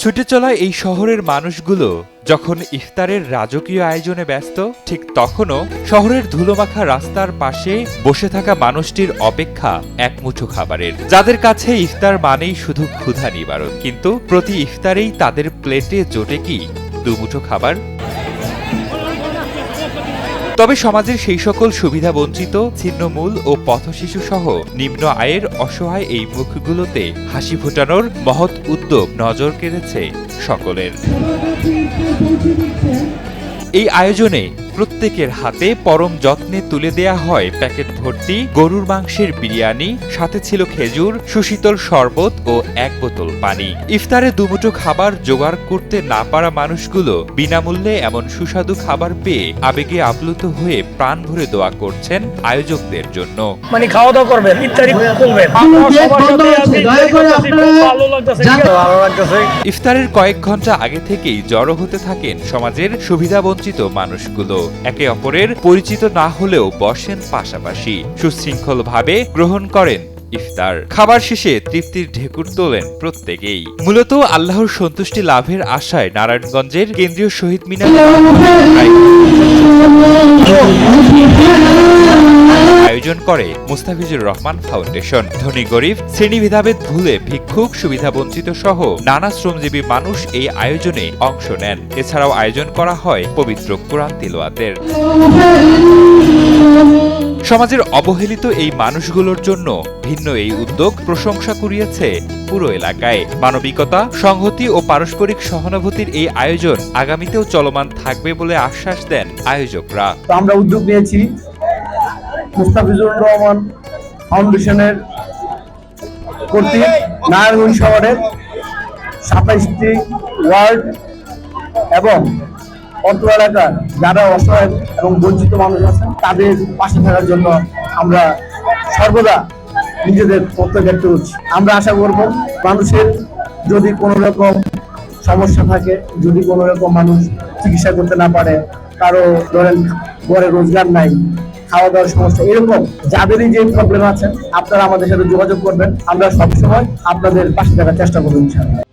ছুটে চলা এই শহরের মানুষগুলো যখন ইফতারের রাজকীয় আয়োজনে ব্যস্ত, ঠিক তখনও শহরের ধুলোমাখা রাস্তার পাশে বসে থাকা মানুষটির অপেক্ষা এক মুঠো খাবারের। যাদের কাছে ইফতার মানেই শুধু ক্ষুধা নিবারণ, কিন্তু প্রতি ইফতারেই তাদের প্লেটে জোটে কি দুমুঠো খাবার? তবে সমাজের সেই সকল সুবিধা বঞ্চিত, ছিন্নমূল ও পথশিশু সহ নিম্ন আয়ের অসহায় এই মুখগুলোতে হাসি ফোটানোর মহৎ উদ্যোগ নজর কেড়েছে সকলের। এই আয়োজনে প্রত্যেকের হাতে পরম যত্নে তুলে দেয়া হয় প্যাকেট ভর্তি গরুর মাংসের বিরিয়ানি, সাথে ছিল খেজুর, সুশীতল শরবত ও এক বোতল পানি। ইফতারে দুমুঠো খাবার জোগাড় করতে না পারা মানুষগুলো বিনামূল্যে এমন সুস্বাদু খাবার পেয়ে আবেগে আপ্লুত হয়ে প্রাণ ভরে দোয়া করছেন আয়োজকদের জন্য। মানে খাওয়া দাওয়া করবেন, ইফতারি করবেন, ইফতারের কয়েক ঘন্টা আগে থেকেই জড়ো হতে থাকেন সমাজের সুবিধাবঞ্চিত মানুষগুলো। একে অপরের পরিচিত না হলেও বসেন পাশাপাশি, সুশৃঙ্খলভাবে গ্রহণ করেন ইফতার। খাবার শেষে তৃপ্তির ঢেকুর তোলেন প্রত্যেকেই। মূলত আল্লাহর সন্তুষ্টি লাভের আশায় নারায়ণগঞ্জের কেন্দ্রীয় শহীদ মিনার আয়োজন করে মুস্তাফিজুর রহমান ফাউন্ডেশন। ধনী গরিব শ্রেণী ভেদাভেদ ভুলে ভিক্ষুক, সুবিধাবঞ্চিত সহ নানা শ্রমজীবী মানুষ এই আয়োজনে অংশ নেন। এছাড়াও আয়োজন করা হয় পবিত্র কোরআন তিলাওয়াতের। সমাজের অবহেলিত এই মানুষগুলোর জন্য ভিন্ন এই উদ্যোগ প্রশংসা কুড়িয়েছে পুরো এলাকায়। মানবিকতা, সংহতি ও পারস্পরিক সহানুভূতির এই আয়োজন আগামীতেও চলমান থাকবে বলে আশ্বাস দেন আয়োজকরা। আমরা উদ্যোগ নিয়েছি মুস্তাফিজুর রহমান ফাউন্ডেশনের কর্তৃক নারায়ণগঞ্জ শহরের ২৭টি ওয়ার্ড এবং অত্র এলাকার যারা অসহায় এবং বঞ্চিত মানুষ আছেন তাদের পাশে থাকার জন্য আমরা সর্বদা নিজেদের প্রত্যয় ব্যক্ত করছি। আমরা আশা করব মানুষের যদি কোনো রকম সমস্যা থাকে, যদি কোনো রকম মানুষ চিকিৎসা করতে না পারে, কারো ধরেন ঘরে রোজগার নাই, খাওয়া দাওয়ার সমস্যা, এরকম যাদেরই যে প্রবলেম আছে আপনারা আমাদের সাথে যোগাযোগ করবেন। আমরা সবসময় আপনাদের পাশে থাকার চেষ্টা করব ইনশাআল্লাহ।